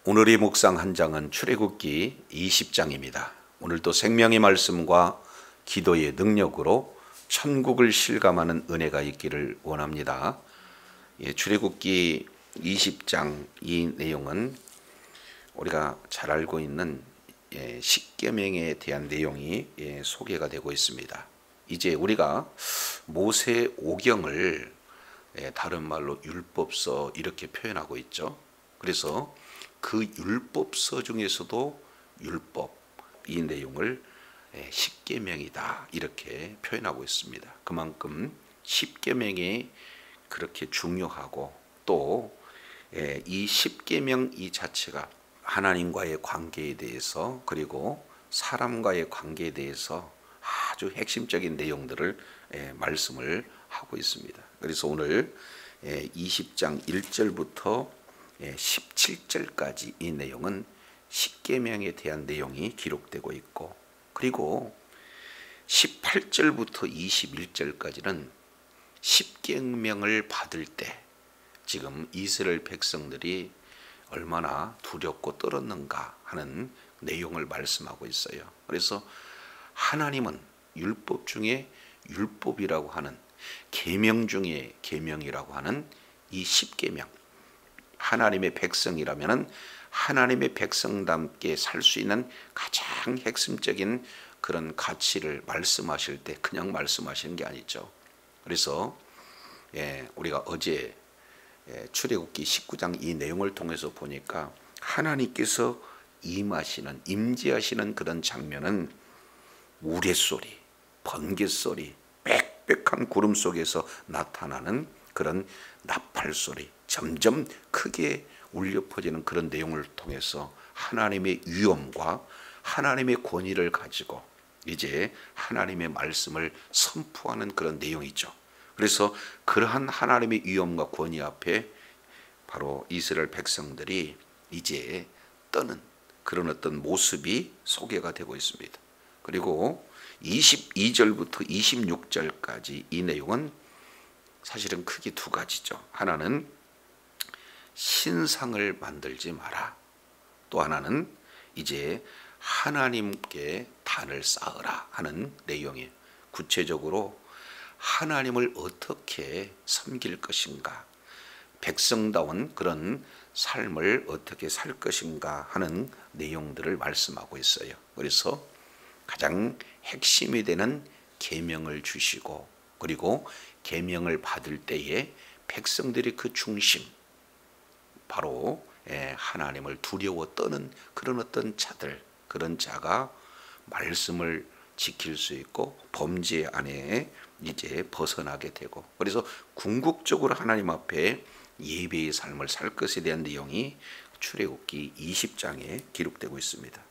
오늘의 묵상 한 장은 출애굽기 20장입니다. 오늘도 생명의 말씀과 기도의 능력으로 천국을 실감하는 은혜가 있기를 원합니다. 출애굽기 20장 이 내용은 우리가 잘 알고 있는 십계명에 대한 내용이 소개가 되고 있습니다. 이제 우리가 모세 오경을 다른 말로 율법서 이렇게 표현하고 있죠. 그래서 그 율법서 중에서도 율법 이 내용을 십계명이다 이렇게 표현하고 있습니다. 그만큼 십계명이 그렇게 중요하고 또 이 십계명 이 자체가 하나님과의 관계에 대해서 그리고 사람과의 관계에 대해서 아주 핵심적인 내용들을 말씀을 하고 있습니다. 그래서 오늘 20장 1절부터 17절까지 이 내용은 십계명에 대한 내용이 기록되고 있고, 그리고 18절부터 21절까지는 십계명을 받을 때 지금 이스라엘 백성들이 얼마나 두렵고 떨었는가 하는 내용을 말씀하고 있어요. 그래서 하나님은 율법 중에 율법이라고 하는 계명 중에 계명이라고 하는 이 십계명, 하나님의 백성이라면 하나님의 백성답게 살 수 있는 가장 핵심적인 그런 가치를 말씀하실 때 그냥 말씀하시는 게 아니죠. 그래서 우리가 어제 출애굽기 19장 이 내용을 통해서 보니까 하나님께서 임하시는 임재하시는 그런 장면은 우레소리, 번개소리, 빽빽한 구름 속에서 나타나는 그런 나팔소리, 점점 크게 울려 퍼지는 그런 내용을 통해서 하나님의 위엄과 하나님의 권위를 가지고 이제 하나님의 말씀을 선포하는 그런 내용이죠. 그래서 그러한 하나님의 위엄과 권위 앞에 바로 이스라엘 백성들이 이제 떠는 그런 어떤 모습이 소개가 되고 있습니다. 그리고 22절부터 26절까지 이 내용은 사실은 크게 두 가지죠. 하나는 신상을 만들지 마라. 또 하나는 이제 하나님께 단을 쌓으라 하는 내용이에요. 구체적으로 하나님을 어떻게 섬길 것인가, 백성다운 그런 삶을 어떻게 살 것인가 하는 내용들을 말씀하고 있어요. 그래서 가장 핵심이 되는 계명을 주시고, 그리고 계명을 받을 때에 백성들이 그 중심, 바로 하나님을 두려워 떠는 그런 어떤 자들, 그런 자가 말씀을 지킬 수 있고 범죄 안에 이제 벗어나게 되고, 그래서 궁극적으로 하나님 앞에 예배의 삶을 살 것에 대한 내용이 출애굽기 20장에 기록되고 있습니다.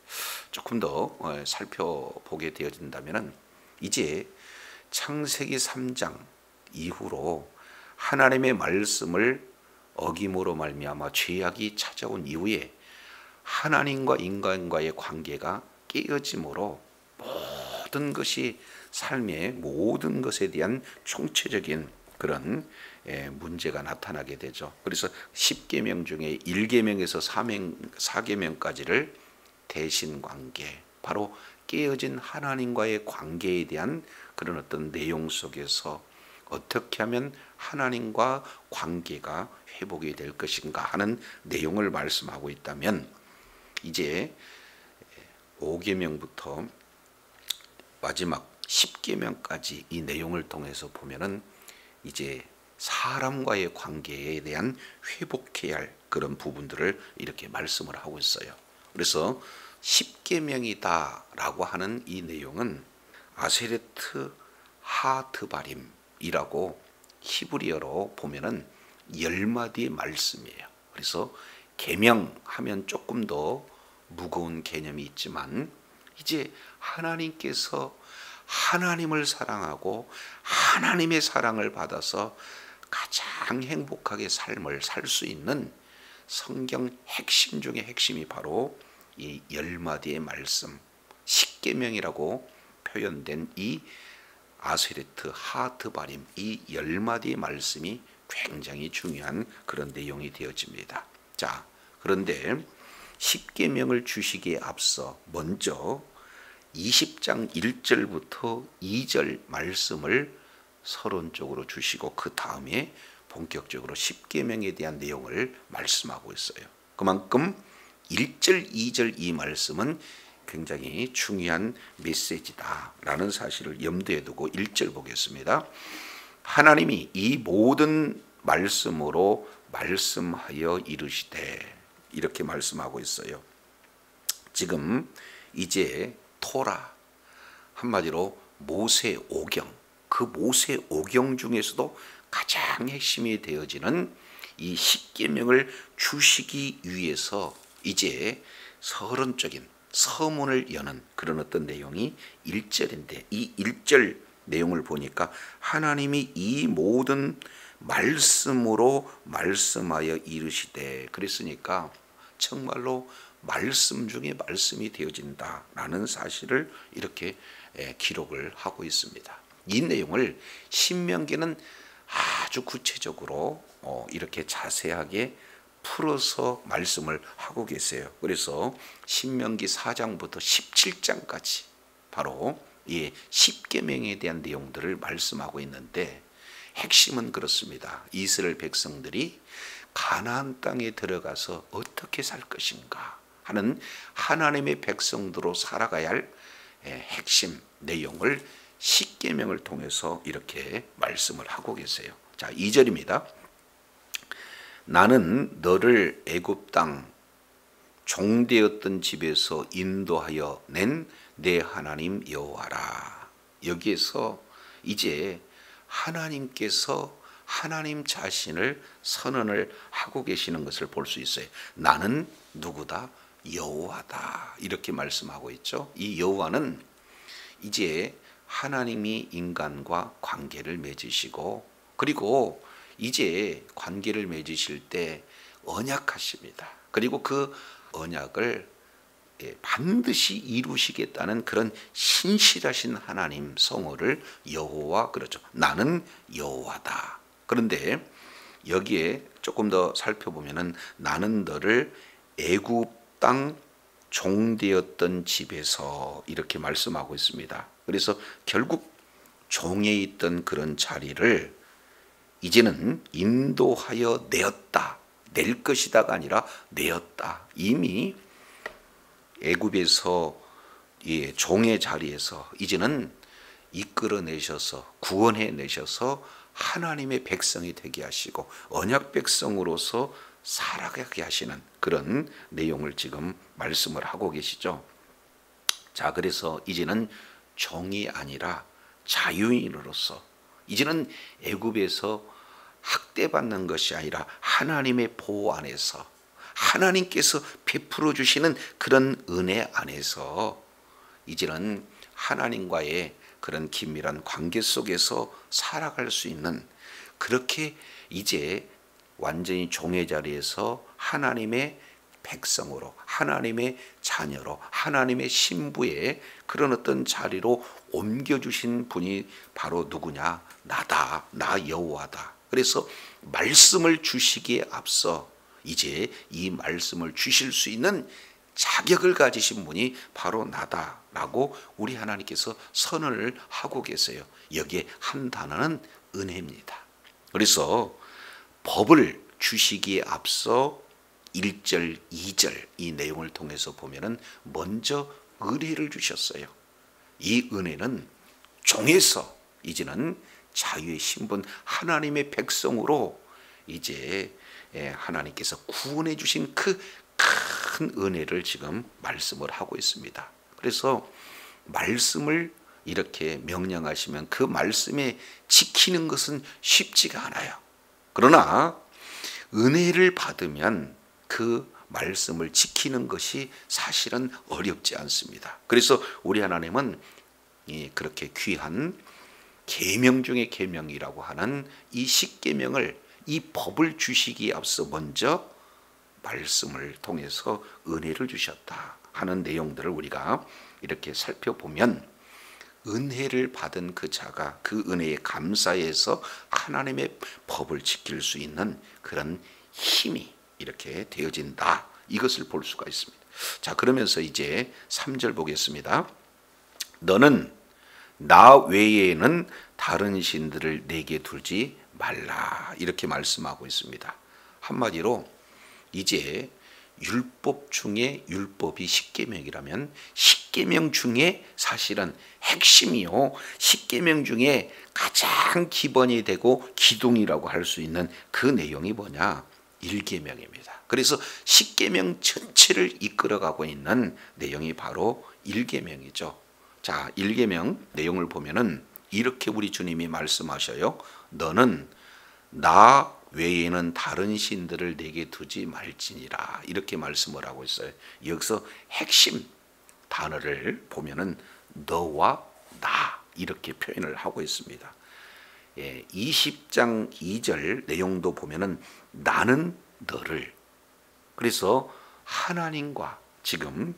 조금 더 살펴보게 되어진다면 이제 창세기 3장 이후로 하나님의 말씀을 어김으로 말미암아 죄악이 찾아온 이후에 하나님과 인간과의 관계가 깨어짐으로 모든 것이 삶의 모든 것에 대한 총체적인 그런 문제가 나타나게 되죠. 그래서 10계명 중에 1계명에서 4계명까지를 대신관계, 바로 깨어진 하나님과의 관계에 대한 그런 어떤 내용 속에서 어떻게 하면 하나님과 관계가 회복이 될 것인가 하는 내용을 말씀하고 있다면, 이제 5계명부터 마지막 10계명까지 이 내용을 통해서 보면은 이제 사람과의 관계에 대한 회복해야 할 그런 부분들을 이렇게 말씀을 하고 있어요. 그래서 10계명이다라고 하는 이 내용은 아세레트 하드바림이라고 히브리어로 보면은 10마디의 말씀이에요. 그래서 계명하면 조금 더 무거운 개념이 있지만 이제 하나님께서 하나님을 사랑하고 하나님의 사랑을 받아서 가장 행복하게 삶을 살 수 있는 성경 핵심 중에 핵심이 바로 이 10마디의 말씀, 십계명이라고 표현된 이 아세레트 하드바림, 이 10마디의 말씀이 굉장히 중요한 그런 내용이 되어집니다. 자, 그런데 십계명을 주시기에 앞서 먼저 20장 1절부터 2절 말씀을 서론적으로 주시고 그 다음에 본격적으로 십계명에 대한 내용을 말씀하고 있어요. 그만큼 1절, 2절 이 말씀은 굉장히 중요한 메시지다라는 사실을 염두에 두고 1절 보겠습니다. 하나님이 이 모든 말씀으로 말씀하여 이르시되, 이렇게 말씀하고 있어요. 지금 이제 토라, 한마디로 모세 오경, 그 모세 오경 중에서도 가장 핵심이 되어지는 이 십계명을 주시기 위해서 이제 서론적인 서문을 여는 그런 어떤 내용이 1절인데, 이 1절 내용을 보니까 하나님이 이 모든 말씀으로 말씀하여 이르시되, 그랬으니까 정말로 말씀 중에 말씀이 되어진다라는 사실을 이렇게 기록을 하고 있습니다. 이 내용을 신명기는 아주 구체적으로 이렇게 자세하게 풀어서 말씀을 하고 계세요. 그래서 신명기 4장부터 17장까지 바로 이 십계명에 대한 내용들을 말씀하고 있는데, 핵심은 그렇습니다. 이스라엘 백성들이 가나안 땅에 들어가서 어떻게 살 것인가 하는 하나님의 백성들로 살아가야 할 핵심 내용을 십계명을 통해서 이렇게 말씀을 하고 계세요. 자, 2절입니다. 나는 너를 애굽 땅 종되었던 집에서 인도하여 낸 내 하나님 여호와라. 여기에서 이제 하나님께서 하나님 자신을 선언을 하고 계시는 것을 볼 수 있어요. 나는 누구다? 여호와다. 이렇게 말씀하고 있죠. 이 여호와는 이제 하나님이 인간과 관계를 맺으시고, 그리고 이제 관계를 맺으실 때 언약하십니다. 그리고 그 언약을 반드시 이루시겠다는 그런 신실하신 하나님 성호를 여호와 그러죠. 나는 여호와다. 그런데 여기에 조금 더 살펴보면은 나는 너를 애굽 땅 종되었던 집에서 이렇게 말씀하고 있습니다. 그래서 결국 종에 있던 그런 자리를 이제는 인도하여 내었다. 낼 것이다가 아니라 내었다. 이미 애굽에서 종의 자리에서 이제는 이끌어내셔서 구원해 내셔서 하나님의 백성이 되게 하시고 언약 백성으로서 살아가게 하시는 그런 내용을 지금 말씀을 하고 계시죠. 자, 그래서 이제는 종이 아니라 자유인으로서, 이제는 애굽에서 학대받는 것이 아니라 하나님의 보호 안에서 하나님께서 베풀어 주시는 그런 은혜 안에서 이제는 하나님과의 그런 긴밀한 관계 속에서 살아갈 수 있는, 그렇게 이제 완전히 종의 자리에서 하나님의 백성으로, 하나님의 자녀로, 하나님의 신부의 그런 어떤 자리로 옮겨주신 분이 바로 누구냐? 나다. 나 여호와다. 그래서 말씀을 주시기에 앞서 이제 이 말씀을 주실 수 있는 자격을 가지신 분이 바로 나다라고 우리 하나님께서 선언을 하고 계세요. 여기에 한 단어는 은혜입니다. 그래서 법을 주시기에 앞서 1절, 2절 이 내용을 통해서 보면은 먼저 은혜를 주셨어요. 이 은혜는 종에서 이제는 자유의 신분, 하나님의 백성으로 이제 하나님께서 구원해 주신 그 큰 은혜를 지금 말씀을 하고 있습니다. 그래서 말씀을 이렇게 명령하시면 그 말씀에 지키는 것은 쉽지가 않아요. 그러나 은혜를 받으면 그 말씀을 지키는 것이 사실은 어렵지 않습니다. 그래서 우리 하나님은 그렇게 귀한 계명 중의 계명이라고 하는 이 십계명을, 이 법을 주시기에 앞서 먼저 말씀을 통해서 은혜를 주셨다 하는 내용들을 우리가 이렇게 살펴보면, 은혜를 받은 그 자가 그 은혜에 감사해서 하나님의 법을 지킬 수 있는 그런 힘이 이렇게 되어진다. 이것을 볼 수가 있습니다. 자, 그러면서 이제 3절 보겠습니다. 너는 나 외에는 다른 신들을 내게 두지 말라. 이렇게 말씀하고 있습니다. 한마디로 이제 율법 중에 율법이 십계명이라면 십계명 중에 사실은 핵심이요, 십계명 중에 가장 기본이 되고 기둥이라고 할 수 있는 그 내용이 뭐냐? 일계명입니다. 그래서 십계명 전체를 이끌어가고 있는 내용이 바로 일계명이죠. 자, 일계명 내용을 보면은 이렇게 우리 주님이 말씀하셔요. 너는 나 외에는 다른 신들을 내게 두지 말지니라. 이렇게 말씀을 하고 있어요. 여기서 핵심 단어를 보면은 너와 나 이렇게 표현을 하고 있습니다. 20장 2절 내용도 보면은 나는 너를, 그래서 하나님과 지금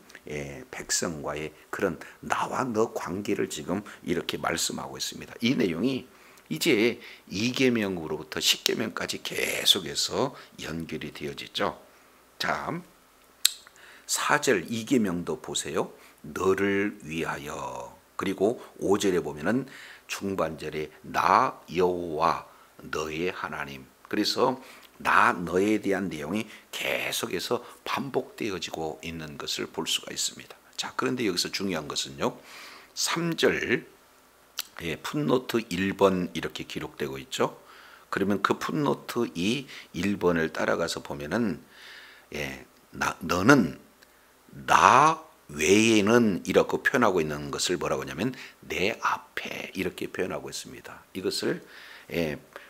백성과의 그런 나와 너 관계를 지금 이렇게 말씀하고 있습니다. 이 내용이 이제 2계명으로부터 10계명까지 계속해서 연결이 되어지죠. 자, 4절 2계명도 보세요. 너를 위하여. 그리고 5절에 보면은 중반절에 나 여호와 너의 하나님. 그래서 나 너에 대한 내용이 계속해서 반복되어지고 있는 것을 볼 수가 있습니다. 자, 그런데 여기서 중요한 것은요, 3절 풋노트 1번 이렇게 기록되고 있죠. 그러면 그 풋노트 이 1번을 따라가서 보면은 너는 나 외에는 이렇게 표현하고 있는 것을 뭐라고 하냐면 내 앞에 이렇게 표현하고 있습니다. 이것을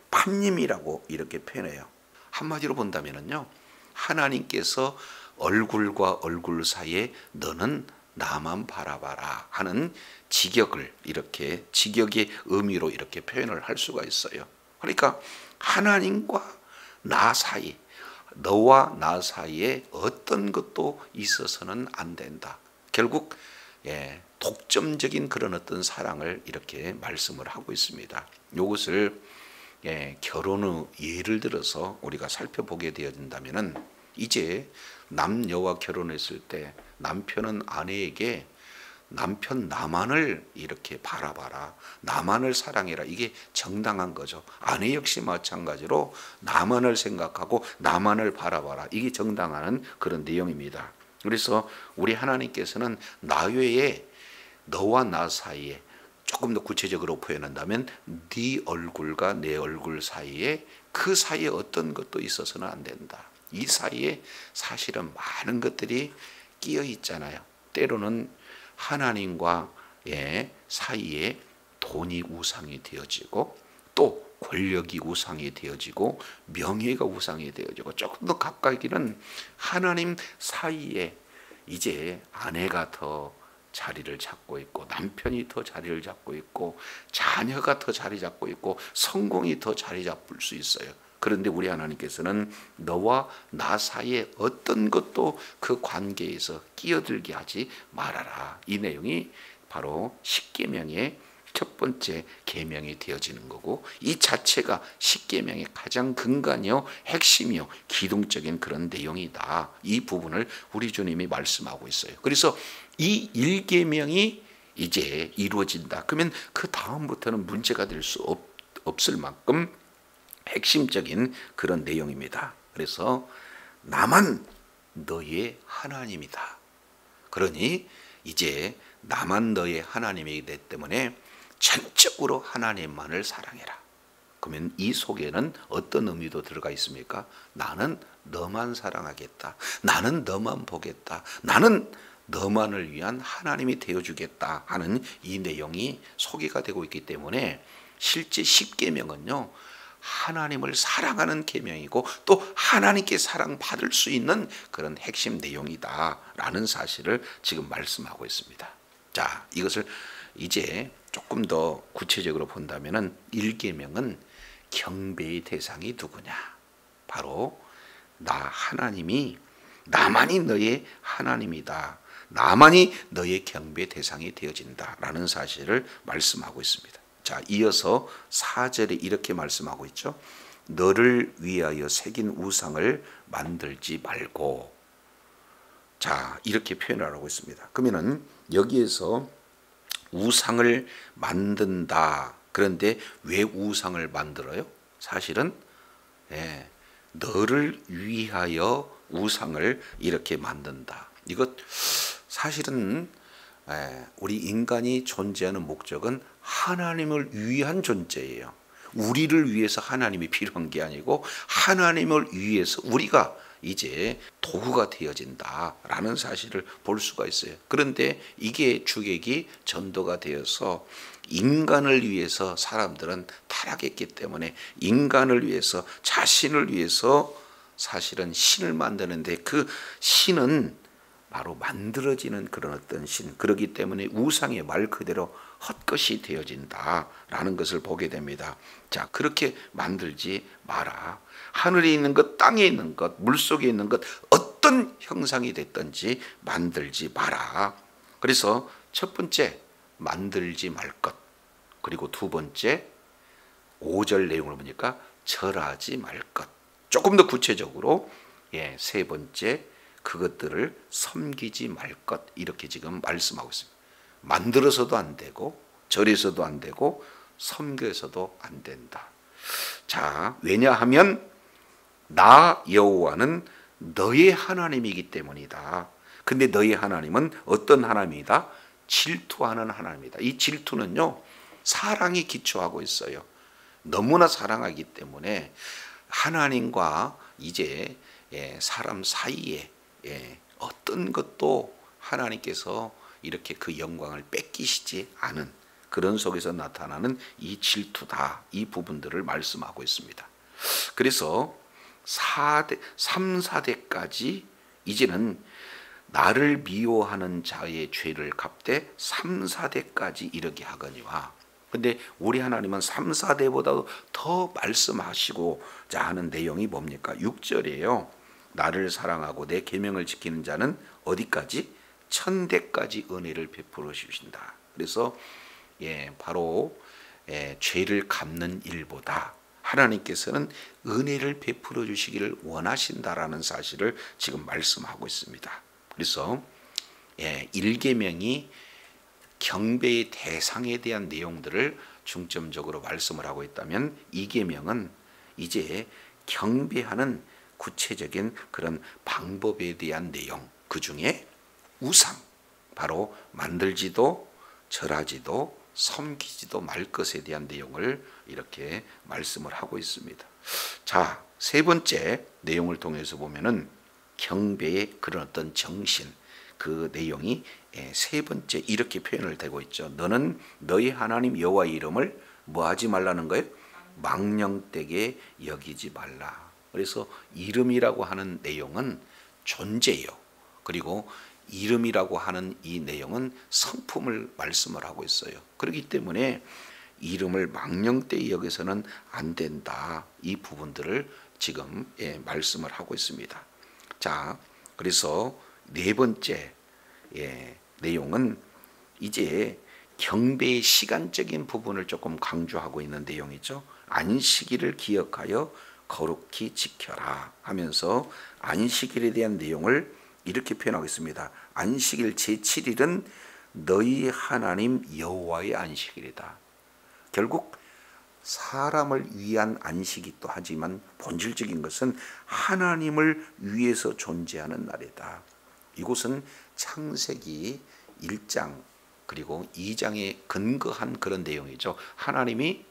판님이라고 이렇게 표현해요. 한마디로 본다면은요, 하나님께서 얼굴과 얼굴 사이에 너는 나만 바라봐라 하는 직역을 이렇게 직역의 의미로 이렇게 표현을 할 수가 있어요. 그러니까 하나님과 나 사이, 너와 나 사이에 어떤 것도 있어서는 안 된다. 결국 독점적인 그런 어떤 사랑을 이렇게 말씀을 하고 있습니다. 이것을 결혼의 예를 들어서 우리가 살펴보게 되어진다면은 이제 남녀와 결혼했을 때 남편은 아내에게 남편 나만을 이렇게 바라봐라, 나만을 사랑해라, 이게 정당한 거죠. 아내 역시 마찬가지로 나만을 생각하고 나만을 바라봐라, 이게 정당한 그런 내용입니다. 그래서 우리 하나님께서는 나 외에 너와 나 사이에, 조금 더 구체적으로 표현한다면 네 얼굴과 내 얼굴 사이에, 그 사이에 어떤 것도 있어서는 안 된다. 이 사이에 사실은 많은 것들이 끼어 있잖아요. 때로는 하나님과 사이에 돈이 우상이 되어지고, 또 권력이 우상이 되어지고, 명예가 우상이 되어지고, 조금 더 가까이는 하나님 사이에 이제 아내가 더 자리를 잡고 있고, 남편이 더 자리를 잡고 있고, 자녀가 더 자리 잡고 있고, 성공이 더 자리 잡을 수 있어요. 그런데 우리 하나님께서는 너와 나 사이에 어떤 것도 그 관계에서 끼어들게 하지 말아라. 이 내용이 바로 십계명의 첫 번째 계명이 되어지는 거고, 이 자체가 십계명의 가장 근간이요, 핵심이요, 기둥적인 그런 내용이다. 이 부분을 우리 주님이 말씀하고 있어요. 그래서 이 1계명이 이제 이루어진다. 그러면 그 다음부터는 문제가 될 수 없을 만큼 핵심적인 그런 내용입니다. 그래서 나만 너의 하나님이다. 그러니 이제 나만 너의 하나님이기 때문에 전적으로 하나님만을 사랑해라. 그러면 이 속에는 어떤 의미도 들어가 있습니까? 나는 너만 사랑하겠다. 나는 너만 보겠다. 나는 너만을 위한 하나님이 되어주겠다 하는 이 내용이 소개가 되고 있기 때문에 실제 십계명은요, 하나님을 사랑하는 계명이고 또 하나님께 사랑받을 수 있는 그런 핵심 내용이다라는 사실을 지금 말씀하고 있습니다. 자, 이것을 이제 조금 더 구체적으로 본다면은 1계명은 경배의 대상이 누구냐? 바로 나 하나님이, 나만이 너의 하나님이다. 나만이 너의 경배 대상이 되어진다라는 사실을 말씀하고 있습니다. 자, 이어서 4절에 이렇게 말씀하고 있죠. 너를 위하여 새긴 우상을 만들지 말고. 자, 이렇게 표현을 하고 있습니다. 그러면은 여기에서 우상을 만든다. 그런데 왜 우상을 만들어요? 사실은 너를 위하여 우상을 이렇게 만든다. 이것 사실은 우리 인간이 존재하는 목적은 하나님을 위한 존재예요. 우리를 위해서 하나님이 필요한 게 아니고 하나님을 위해서 우리가 이제 도구가 되어진다라는 사실을 볼 수가 있어요. 그런데 이게 주객이 전도가 되어서 인간을 위해서 사람들은 타락했기 때문에 인간을 위해서 자신을 위해서 사실은 신을 만드는데 그 신은 바로 만들어지는 그런 어떤 신, 그렇기 때문에 우상의 말 그대로 헛것이 되어진다라는 것을 보게 됩니다. 자, 그렇게 만들지 마라. 하늘에 있는 것, 땅에 있는 것, 물속에 있는 것, 어떤 형상이 됐든지 만들지 마라. 그래서 첫 번째, 만들지 말 것. 그리고 두 번째, 5절 내용을 보니까 절하지 말 것. 조금 더 구체적으로 세 번째, 그것들을 섬기지 말 것. 이렇게 지금 말씀하고 있습니다. 만들어서도 안 되고 절해서도 안 되고 섬겨서도 안 된다. 자, 왜냐하면 나 여호와는 너의 하나님이기 때문이다. 근데 너의 하나님은 어떤 하나님이다? 질투하는 하나님이다. 이 질투는요, 사랑이 기초하고 있어요. 너무나 사랑하기 때문에 하나님과 이제 사람 사이에 어떤 것도 하나님께서 이렇게 그 영광을 뺏기시지 않은 그런 속에서 나타나는 이 질투다. 이 부분들을 말씀하고 있습니다. 그래서 3, 4대까지 이제는 나를 미워하는 자의 죄를 갚되 3, 4대까지 이르게 하거니와. 근데 우리 하나님은 3, 4대보다도 더 말씀하시고자 하는 내용이 뭡니까? 6절이에요. 나를 사랑하고 내 계명을 지키는 자는 어디까지? 1000대까지 은혜를 베풀어 주신다. 그래서 바로 죄를 갚는 일보다 하나님께서는 은혜를 베풀어 주시기를 원하신다라는 사실을 지금 말씀하고 있습니다. 그래서 1계명이 경배의 대상에 대한 내용들을 중점적으로 말씀을 하고 있다면 2계명은 이제 경배하는 구체적인 그런 방법에 대한 내용, 그 중에 우상, 바로 만들지도 절하지도 섬기지도 말 것에 대한 내용을 이렇게 말씀을 하고 있습니다. 자, 세 번째 내용을 통해서 보면은 경배의 그런 어떤 정신, 그 내용이 세 번째 이렇게 표현을 되고 있죠. 너는 너희 하나님 여호와의 이름을 뭐 하지 말라는 거예요? 망령되게 여기지 말라. 그래서 이름이라고 하는 내용은 존재요. 그리고 이름이라고 하는 이 내용은 성품을 말씀을 하고 있어요. 그렇기 때문에 이름을 망령되이 여기서는 안 된다. 이 부분들을 지금 말씀을 하고 있습니다. 자, 그래서 네 번째 내용은 이제 경배의 시간적인 부분을 조금 강조하고 있는 내용이죠. 안식일을 기억하여 거룩히 지켜라 하면서 안식일에 대한 내용을 이렇게 표현하고 있습니다. 안식일 제7일은 너희 하나님 여호와의 안식일이다. 결국 사람을 위한 안식이기도 하지만 본질적인 것은 하나님을 위해서 존재하는 날이다. 이곳은 창세기 1장 그리고 2장에 근거한 그런 내용이죠. 하나님이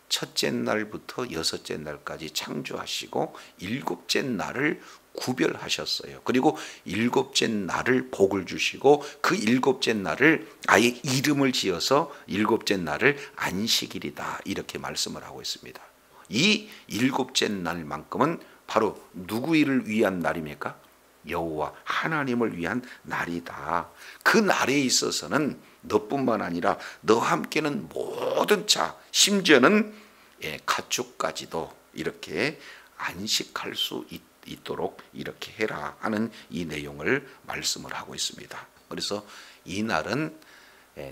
첫째 날부터 여섯째 날까지 창조하시고 일곱째 날을 구별하셨어요. 그리고 일곱째 날을 복을 주시고 그 일곱째 날을 아예 이름을 지어서 일곱째 날을 안식일이다 이렇게 말씀을 하고 있습니다. 이 일곱째 날만큼은 바로 누구 일을 위한 날입니까? 여호와 하나님을 위한 날이다. 그 날에 있어서는 너뿐만 아니라 너와 함께는 모든 자, 심지어는 가축까지도 이렇게 안식할 수 있도록 이렇게 해라 하는 이 내용을 말씀을 하고 있습니다. 그래서 이 날은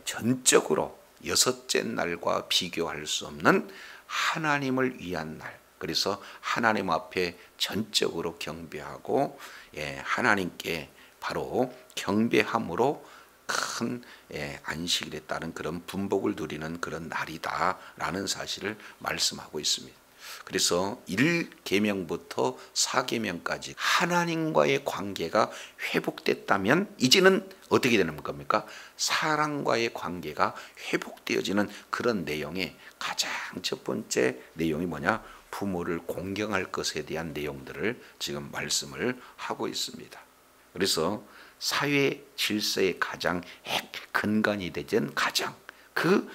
전적으로 여섯째 날과 비교할 수 없는 하나님을 위한 날. 그래서 하나님 앞에 전적으로 경배하고 하나님께 바로 경배함으로 큰 안식일에 따른 그런 분복을 누리는 그런 날이다라는 사실을 말씀하고 있습니다. 그래서 1계명부터 4계명까지 하나님과의 관계가 회복됐다면 이제는 어떻게 되는 겁니까? 사람과의 관계가 회복되어지는 그런 내용의 가장 첫 번째 내용이 뭐냐? 부모를 공경할 것에 대한 내용들을 지금 말씀을 하고 있습니다. 그래서 사회 질서의 가장 근간이 되는 가정, 그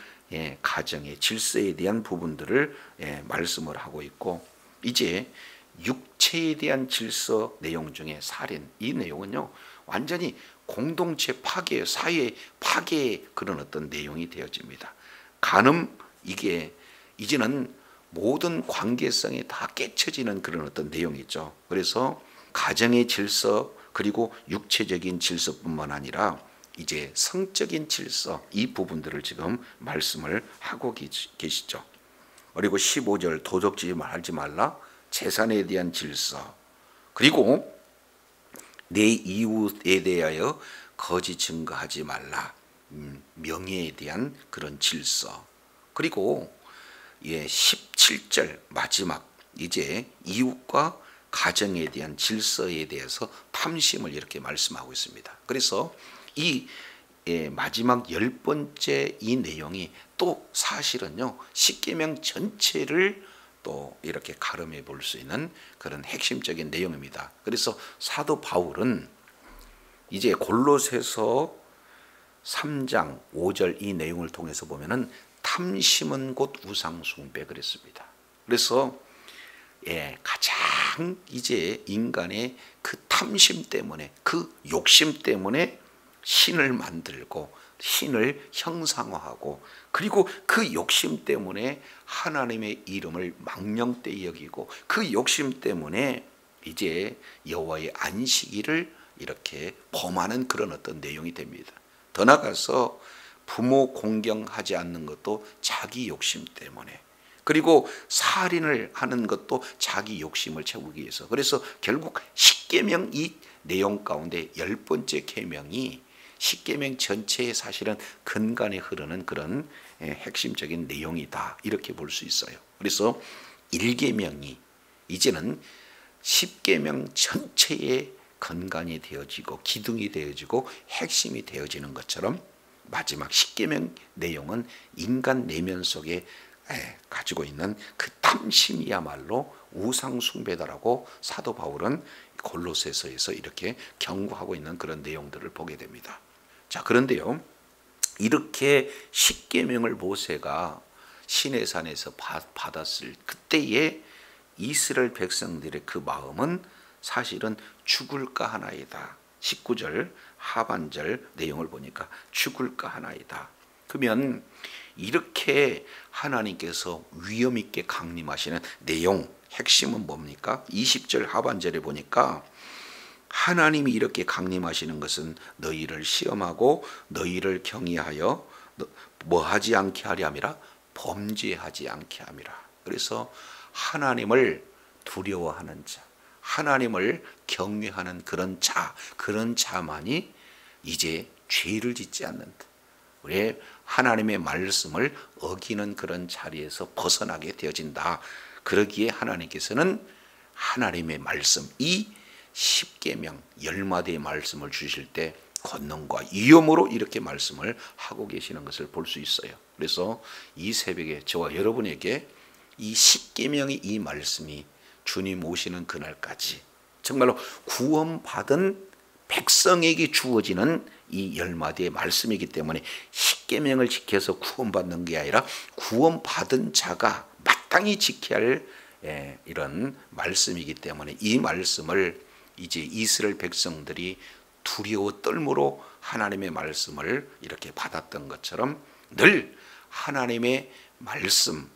가정의 질서에 대한 부분들을 말씀을 하고 있고, 이제 육체에 대한 질서 내용 중에 살인, 이 내용은요 완전히 공동체 파괴, 사회 파괴의 그런 어떤 내용이 되어집니다. 간음, 이게 이제는 모든 관계성이 다 깨쳐지는 그런 어떤 내용이 있죠. 그래서 가정의 질서 그리고 육체적인 질서뿐만 아니라 이제 성적인 질서, 이 부분들을 지금 말씀을 하고 계시죠. 그리고 15절 도적질을 하지 말라, 재산에 대한 질서, 그리고 내 이웃에 대하여 거짓 증거하지 말라, 명예에 대한 그런 질서, 그리고 17절 마지막 이제 이웃과 가정에 대한 질서에 대해서 탐심을 이렇게 말씀하고 있습니다. 그래서 이 마지막 10번째 이 내용이 또 사실은요 십계명 전체를 또 이렇게 가름해 볼 수 있는 그런 핵심적인 내용입니다. 그래서 사도 바울은 이제 골로새서 3장 5절 이 내용을 통해서 보면은 탐심은 곧 우상 숭배 그랬습니다. 그래서 가장 이제 인간의 그 탐심 때문에, 그 욕심 때문에 신을 만들고 신을 형상화하고, 그리고 그 욕심 때문에 하나님의 이름을 망령되이 여기고, 그 욕심 때문에 이제 여호와의 안식일을 이렇게 범하는 그런 어떤 내용이 됩니다. 더 나아가서 부모 공경하지 않는 것도 자기 욕심 때문에, 그리고 살인을 하는 것도 자기 욕심을 채우기 위해서. 그래서 결국 십계명 이 내용 가운데 10번째 계명이 십계명 전체의 사실은 근간에 흐르는 그런 핵심적인 내용이다, 이렇게 볼 수 있어요. 그래서 1계명이 이제는 십계명 전체의 근간이 되어지고 기둥이 되어지고 핵심이 되어지는 것처럼, 마지막 십계명 내용은 인간 내면 속에 가지고 있는 그 탐심이야말로 우상 숭배다라고 사도 바울은 골로새서에서 이렇게 경고하고 있는 그런 내용들을 보게 됩니다. 자, 그런데요, 이렇게 십계명을 모세가 시내산에서 받았을 그때의 이스라엘 백성들의 그 마음은 사실은 죽을까 하나이다. 19절 하반절 내용을 보니까 죽을까 하나이다. 그러면 이렇게 하나님께서 위험 있게 강림하시는 내용, 핵심은 뭡니까? 20절 하반절에 보니까 하나님이 이렇게 강림하시는 것은 너희를 시험하고 너희를 경외하여 뭐하지 않게 하려 함이라, 범죄하지 않게 함이라. 그래서 하나님을 두려워하는 자, 하나님을 경외하는 그런 자, 그런 자만이 이제 죄를 짓지 않는다. 왜? 하나님의 말씀을 어기는 그런 자리에서 벗어나게 되어진다. 그러기에 하나님께서는 하나님의 말씀, 이 십계명 10마디의 말씀을 주실 때 권능과 위엄으로 이렇게 말씀을 하고 계시는 것을 볼 수 있어요. 그래서 이 새벽에 저와 여러분에게 이 십계명의 이 말씀이 주님 오시는 그날까지 정말로 구원받은 백성에게 주어지는 이 10마디의 말씀이기 때문에 십계명을 지켜서 구원받는 게 아니라 구원받은 자가 마땅히 지켜야 할 이런 말씀이기 때문에 이 말씀을 이제 이스라엘 백성들이 두려워 떨므로 하나님의 말씀을 이렇게 받았던 것처럼 늘 하나님의 말씀을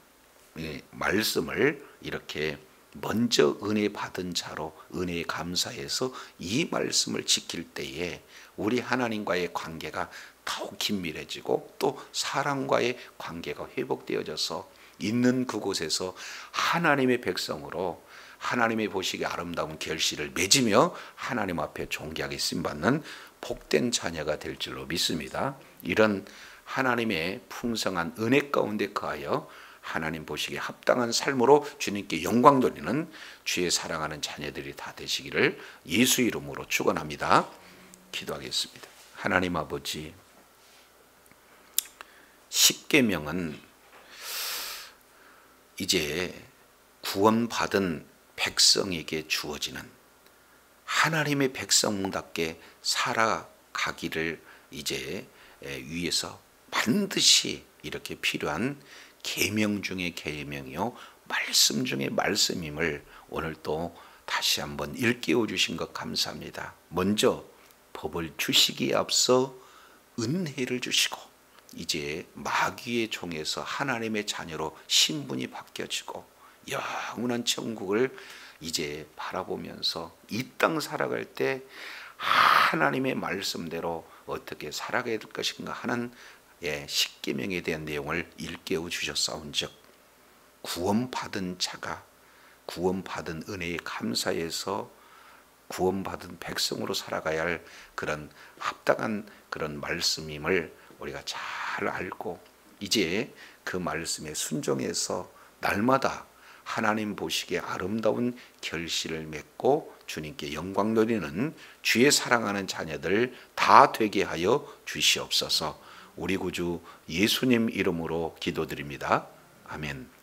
이렇게 먼저 은혜 받은 자로 은혜에 감사해서 이 말씀을 지킬 때에 우리 하나님과의 관계가 더욱 긴밀해지고 또 사람과의 관계가 회복되어져서 있는 그곳에서 하나님의 백성으로 하나님의 보시기에 아름다운 결실을 맺으며 하나님 앞에 존귀하게 쓰임받는 복된 자녀가 될 줄로 믿습니다. 이런 하나님의 풍성한 은혜 가운데 거하여 하나님 보시기에 합당한 삶으로 주님께 영광 돌리는 주의 사랑하는 자녀들이 다 되시기를 예수 이름으로 축원합니다. 기도하겠습니다. 하나님 아버지, 십계명은 이제 구원받은 백성에게 주어지는 하나님의 백성답게 살아가기를 이제 위해서 반드시 이렇게 필요한 계명 중에 계명이요 말씀 중에 말씀임을 오늘 또 다시 한번 일깨워 주신 것 감사합니다. 먼저 법을 주시기에 앞서 은혜를 주시고 이제 마귀의 종에서 하나님의 자녀로 신분이 바뀌어지고 영원한 천국을 이제 바라보면서 이 땅 살아갈 때 하나님의 말씀대로 어떻게 살아가야 될 것인가 하는 십계명에 대한 내용을 일깨워 주셨사온즉 구원받은 자가 구원받은 은혜에 감사해서 구원받은 백성으로 살아가야 할 그런 합당한 그런 말씀임을 우리가 잘 알고 이제 그 말씀에 순종해서 날마다 하나님 보시기에 아름다운 결실을 맺고 주님께 영광 돌리는 주의 사랑하는 자녀들 다 되게 하여 주시옵소서. 우리 구주 예수님 이름으로 기도드립니다. 아멘.